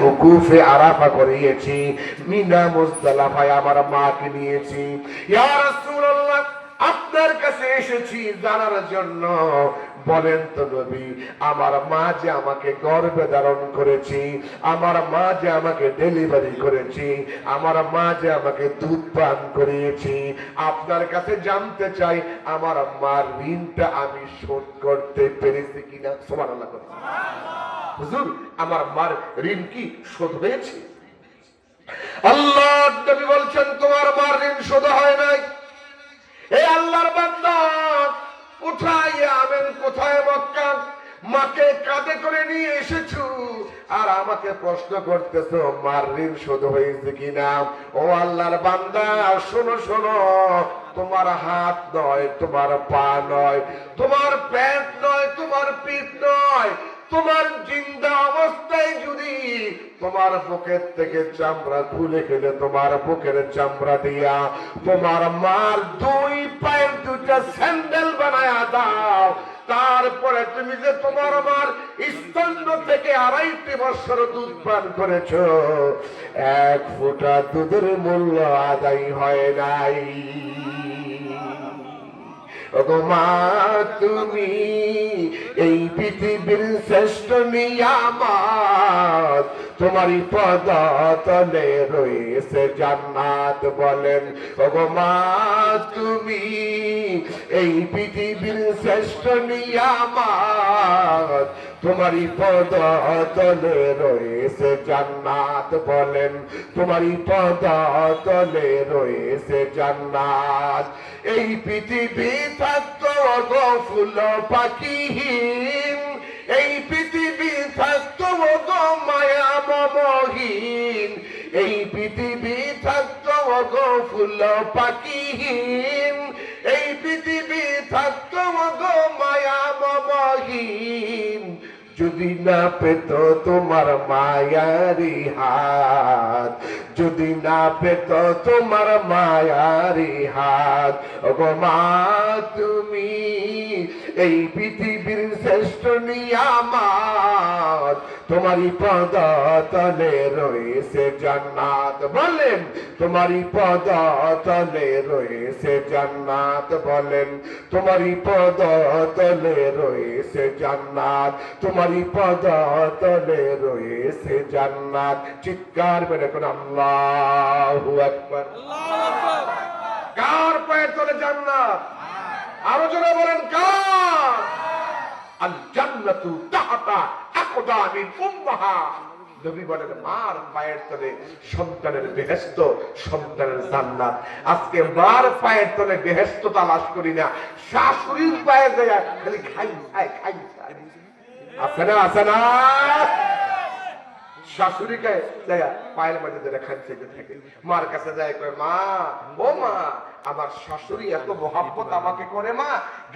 উকুফে আরাফা করিয়েছি, মিনা মুজদালিফায় আমার মাকে নিয়েছি। ইয়া রাসূলুল্লাহ, আপনার কাছে এসেছি জানার জন্য, বলেন তো নবী, আমার মা যে আমাকে গর্ভে ধারণ করেছি, আমার মা যে আমাকে ডেলিভারি করেছি, আমার মা যে আমাকে দুধ পান করিয়েছি, আপনার কাছে জানতে চাই আমার মার ঋণটা আমি শোধ করতে পেরেছি কিনা। সুবহানাল্লাহ। হুজুর, আমার মার ঋণ কি শোধ হয়েছে? আল্লাহর নবী বলছেন তোমার মার ঋণ শোধ হয় নাই। এই আল্লাহর বান্দা, কোথায় আমেন, কোথায় মক্কা, মাকে কাঁধে করে নিয়ে এসেছো আর আমাকে প্রশ্ন করতেছো মার ঋণ শোধ হয়েছে কিনা। ও আল্লাহর বান্দা, শোনো শোনো, তোমার হাত নয়, তোমার পা নয়, তোমার পেট নয়, তোমার পিঠ নয়, তোমার জিন্দা অবস্থায় যদি তোমার বুকের থেকে চামড়া খুলে খেলে তোমার বুকের চামড়া দিয়া তোমার মার দুই পায়ের দুটা স্যান্ডেল বানায়া দাও, তারপরে তুমি যে তোমার মার স্তন্য থেকে 2.5 বছর দুধ পান করেছ, 1 ফোঁটা দুধের মূল্য আদায় হয় নাই। ওগো মা, তুমি এই পৃথিবীর শ্রেষ্ঠ নিয়ামত, তোমারই পদ তলে রয়েছে জান্নাত। বলেন ওগো মা, তুমি এই পৃথিবীর শ্রেষ্ঠ নিয়ামত, তোমারই পদ তলে রয়েছে জান্নাত। বলেন তোমারই পদ তলে রয়েছে জান্নাত। এই পৃথিবী থাকতো গো ফুল পাখিহীন, এই পৃথিবী থাকতো গো মায়া মমহীন, এই পৃথিবী থাকতো গো ফুল পাখিহীন, এই পৃথিবী থাকতো গো মায়া মমহীন, যদি না পেত তোমার মায়ারি হাত, যদি না পেত তোমার মায়ারি হাত। ওগো মা, তুমি এই পৃথিবীর শ্রেষ্ঠ নিয়ামত, তোমারই পদ তলে রয়েছে জান্নাত। বলেন তোমারই পদ তলে রয়েছে জান্নাত। বলেন তোমারই পদ তলে রয়েছে জান্নাত, তোমারই পদ তলে রয়েছে জান্নাত। চিৎকার করে কোন আল্লাহু আকবার। কার পায়ে তলে জান্নাত? আরো জোরে বলেন কার? আল জান্নাতু তাহতা আকদামিল উম্মাহাত। নবী বলেন মার পায়ের তলে সন্তানের বেহেশত, সন্তানের জান্নাত। আজকে মার পায়ের তলে বেহেশত তালাশ করি না, শাশুড়ির পায়ে যায় খালি খাই খাই খাই। আছে না, আছে না? শাশুড়িকে যায় পায়ের মধ্যে ধরে খাইতে থাকে, মার কাছে যায় কয় মা, ও মা, আমার শাশুড়ি এত মহব্বত আমাকে করে মা,